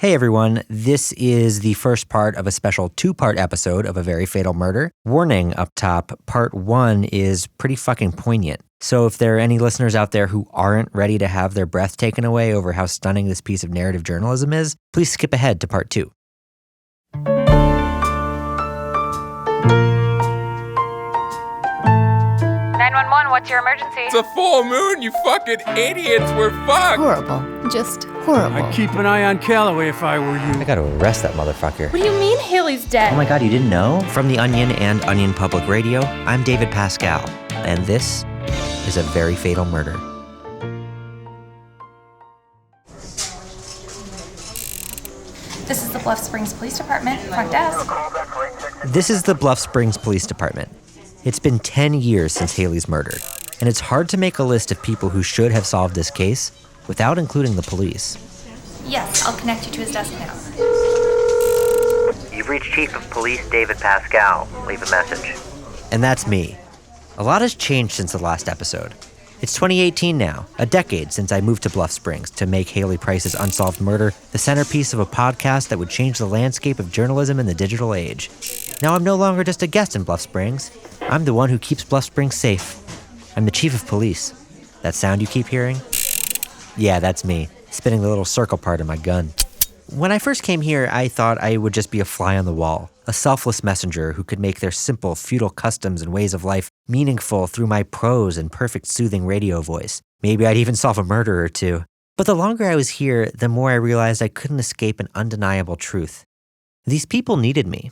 Hey everyone, this is the first part of a special two-part episode of A Very Fatal Murder. Warning up top, part one is pretty fucking poignant. So if there are any listeners out there who aren't ready to have their breath taken away over how stunning this piece of narrative journalism is, please skip ahead to part two. 911, what's your emergency? It's a full moon, you fucking idiots. We're fucked. Horrible. Just horrible. I'd keep an eye on Calloway if I were you. I gotta arrest that motherfucker. What do you mean Hayley's dead? Oh my god, you didn't know? From The Onion and Onion Public Radio, I'm David Pascal, and this is A Very Fatal Murder. This is the Bluff Springs Police Department, front desk. This is the Bluff Springs Police Department. It's been 10 years since Hayley's murder, and it's hard to make a list of people who should have solved this case without including the police. Yes, I'll connect you to his desk now. You've reached Chief of Police David Pascal. Leave a message. And that's me. A lot has changed since the last episode. It's 2018 now, a decade since I moved to Bluff Springs to make Hayley Price's unsolved murder the centerpiece of a podcast that would change the landscape of journalism in the digital age. Now I'm no longer just a guest in Bluff Springs. I'm the one who keeps Bluff Springs safe. I'm the chief of police. That sound you keep hearing? Yeah, that's me, spinning the little circle part of my gun. When I first came here, I thought I would just be a fly on the wall, a selfless messenger who could make their simple, feudal customs and ways of life meaningful through my prose and perfect soothing radio voice. Maybe I'd even solve a murder or two. But the longer I was here, the more I realized I couldn't escape an undeniable truth. These people needed me,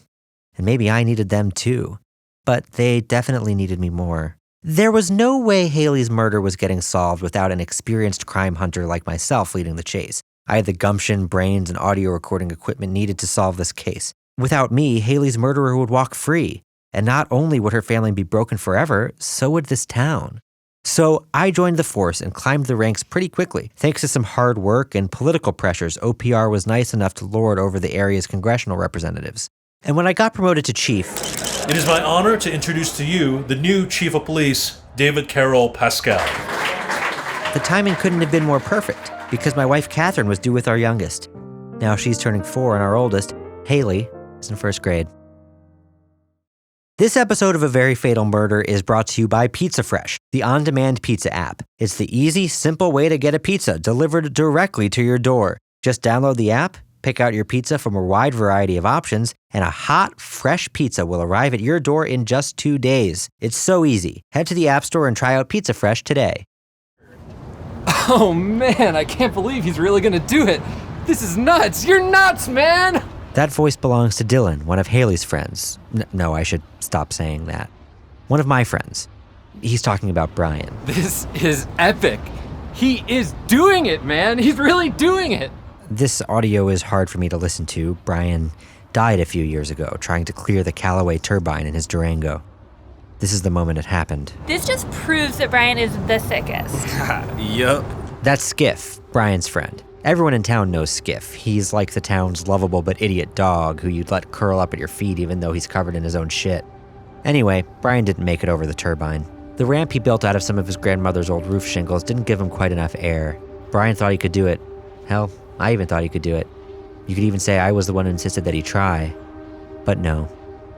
and maybe I needed them too. But they definitely needed me more. There was no way Hayley's murder was getting solved without an experienced crime hunter like myself leading the chase. I had the gumption, brains, and audio recording equipment needed to solve this case. Without me, Hayley's murderer would walk free. And not only would her family be broken forever, so would this town. So I joined the force and climbed the ranks pretty quickly. Thanks to some hard work and political pressures, OPR was nice enough to lord over the area's congressional representatives. And when I got promoted to chief, it is my honor to introduce to you the new Chief of Police, David Carroll Pascal. The timing couldn't have been more perfect, because my wife Catherine was due with our youngest. Now she's turning 4 and our oldest, Hayley, is in first grade. This episode of A Very Fatal Murder is brought to you by Pizza Fresh, the on-demand pizza app. It's the easy, simple way to get a pizza delivered directly to your door. Just download the app, pick out your pizza from a wide variety of options, and a hot, fresh pizza will arrive at your door in just 2 days. It's so easy. Head to the App Store and try out Pizza Fresh today. Oh man, I can't believe he's really gonna do it. This is nuts. You're nuts, man! That voice belongs to Dylan, one of Hayley's friends. No, I should stop saying that. One of my friends. He's talking about Brian. This is epic. He is doing it, man. He's really doing it. This audio is hard for me to listen to. Brian died a few years ago trying to clear the Callaway turbine in his Durango. This is the moment it happened. This just proves that Brian is the sickest. Yup. That's Skiff, Brian's friend. Everyone in town knows Skiff. He's like the town's lovable but idiot dog who you'd let curl up at your feet even though he's covered in his own shit. Anyway, Brian didn't make it over the turbine. The ramp he built out of some of his grandmother's old roof shingles didn't give him quite enough air. Brian thought he could do it. Hell, I even thought he could do it. You could even say I was the one who insisted that he try. But no,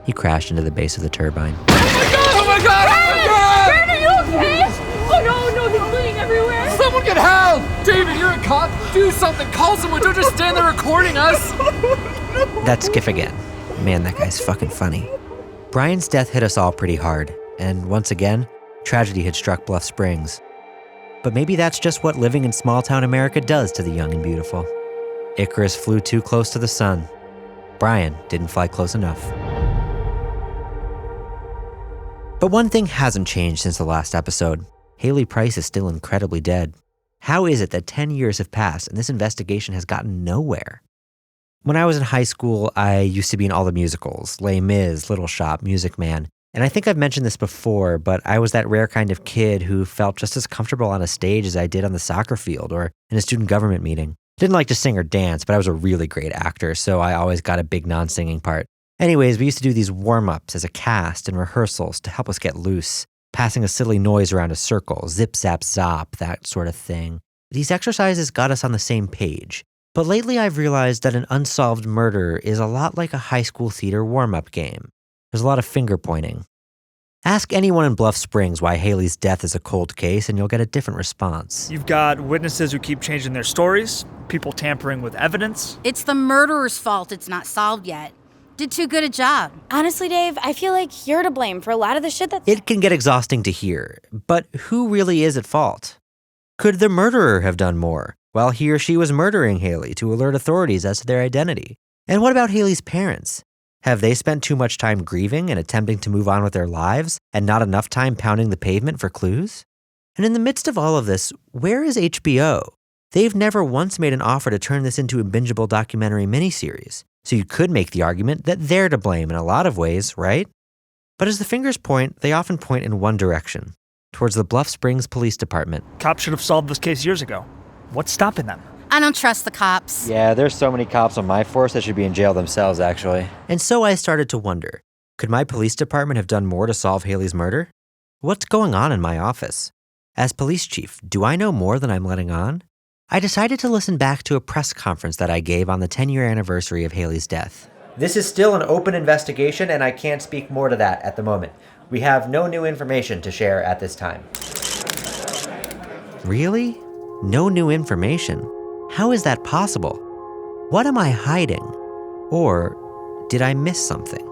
he crashed into the base of the turbine. Oh my god! Oh my god! Brian, are you okay? Oh no, he's bleeding everywhere. Someone get help! David, you're a cop. Do something. Call someone. Don't just stand there recording us. That's Skiff again. Man, that guy's fucking funny. Brian's death hit us all pretty hard. And once again, tragedy had struck Bluff Springs. But maybe that's just what living in small-town America does to the young and beautiful. Icarus flew too close to the sun. Brian didn't fly close enough. But one thing hasn't changed since the last episode. Hayley Price is still incredibly dead. How is it that 10 years have passed and this investigation has gotten nowhere? When I was in high school, I used to be in all the musicals, Les Mis, Little Shop, Music Man. And I think I've mentioned this before, but I was that rare kind of kid who felt just as comfortable on a stage as I did on the soccer field or in a student government meeting. Didn't like to sing or dance, but I was a really great actor, so I always got a big non-singing part. Anyways, we used to do these warm-ups as a cast and rehearsals to help us get loose, passing a silly noise around a circle, zip, zap, zop, that sort of thing. These exercises got us on the same page. But lately I've realized that an unsolved murder is a lot like a high school theater warm-up game. There's a lot of finger pointing. Ask anyone in Bluff Springs why Hayley's death is a cold case and you'll get a different response. You've got witnesses who keep changing their stories, people tampering with evidence. It's the murderer's fault it's not solved yet. Did too good a job. Honestly, Dave, I feel like you're to blame for a lot of the shit that's... It can get exhausting to hear, but who really is at fault? Could the murderer have done more while he or she was murdering Hayley to alert authorities as to their identity? And what about Hayley's parents? Have they spent too much time grieving and attempting to move on with their lives and not enough time pounding the pavement for clues? And in the midst of all of this, where is HBO? They've never once made an offer to turn this into a bingeable documentary miniseries. So you could make the argument that they're to blame in a lot of ways, right? But as the fingers point, they often point in one direction, towards the Bluff Springs Police Department. Cops should have solved this case years ago. What's stopping them? I don't trust the cops. Yeah, there's so many cops on my force that should be in jail themselves, actually. And so I started to wonder, could my police department have done more to solve Hayley's murder? What's going on in my office? As police chief, do I know more than I'm letting on? I decided to listen back to a press conference that I gave on the 10-year anniversary of Hayley's death. This is still an open investigation, and I can't speak more to that at the moment. We have no new information to share at this time. Really? No new information? How is that possible? What am I hiding? Or did I miss something?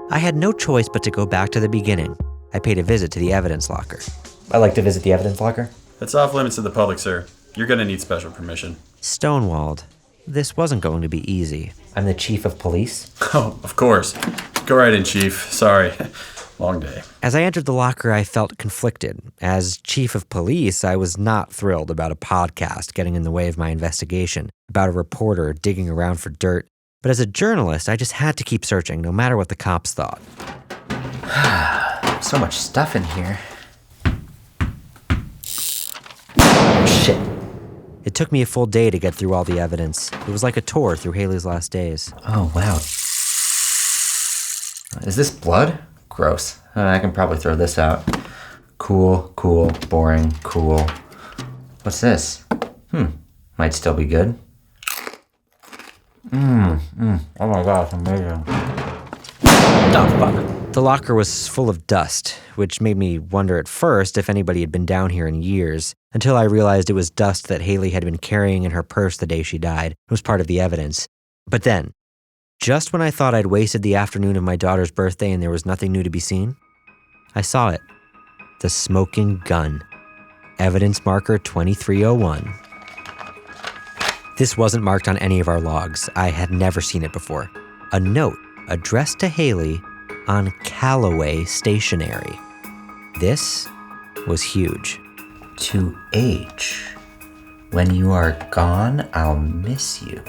I had no choice but to go back to the beginning. I paid a visit to the evidence locker. I like to visit the evidence locker. It's off limits to the public, sir. You're gonna need special permission. Stonewalled. This wasn't going to be easy. I'm the chief of police. Oh, of course. Go right in, Chief. Sorry. Long day. As I entered the locker, I felt conflicted. As chief of police, I was not thrilled about a podcast getting in the way of my investigation, about a reporter digging around for dirt. But as a journalist, I just had to keep searching, no matter what the cops thought. So much stuff in here. Shit. It took me a full day to get through all the evidence. It was like a tour through Hayley's last days. Oh, wow. Is this blood? Gross. I can probably throw this out. Cool, boring, cool. What's this? Might still be good. Oh my gosh, amazing. Oh, fuck. The locker was full of dust, which made me wonder at first if anybody had been down here in years, until I realized it was dust that Hayley had been carrying in her purse the day she died. It was part of the evidence. But then, just when I thought I'd wasted the afternoon of my daughter's birthday and there was nothing new to be seen, I saw it. The smoking gun. Evidence marker 2301. This wasn't marked on any of our logs. I had never seen it before. A note addressed to Hayley on Callaway stationery. This was huge. To H. When you are gone, I'll miss you.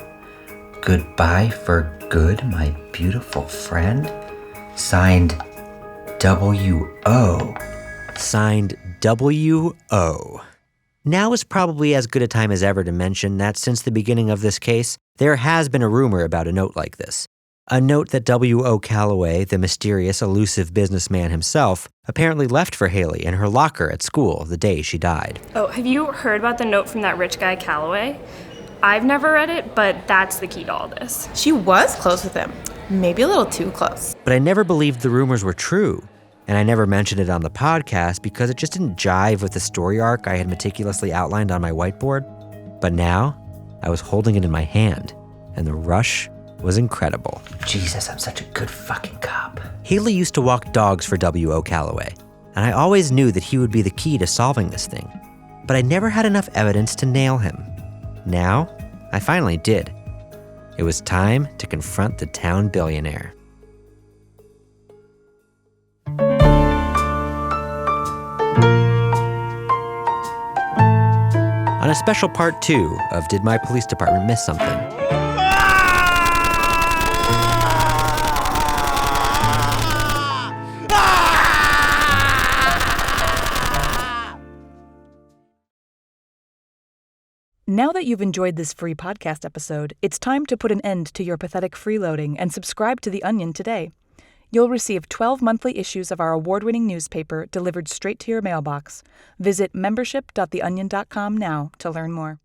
Goodbye for good, my beautiful friend. Signed W.O. Signed W.O. Now is probably as good a time as ever to mention that since the beginning of this case, there has been a rumor about a note like this. A note that W.O. Callaway, the mysterious, elusive businessman himself, apparently left for Hayley in her locker at school the day she died. Oh, have you heard about the note from that rich guy Callaway? I've never read it, but that's the key to all this. She was close with him. Maybe a little too close. But I never believed the rumors were true. And I never mentioned it on the podcast because it just didn't jive with the story arc I had meticulously outlined on my whiteboard. But now, I was holding it in my hand, and the rush was incredible. Jesus, I'm such a good fucking cop. Hayley used to walk dogs for W.O. Callaway, and I always knew that he would be the key to solving this thing. But I never had enough evidence to nail him. Now, I finally did. It was time to confront the town billionaire. On a special part 2 of Did My Police Department Miss Something? Now that you've enjoyed this free podcast episode, it's time to put an end to your pathetic freeloading and subscribe to The Onion today. You'll receive 12 monthly issues of our award-winning newspaper delivered straight to your mailbox. Visit membership.theonion.com now to learn more.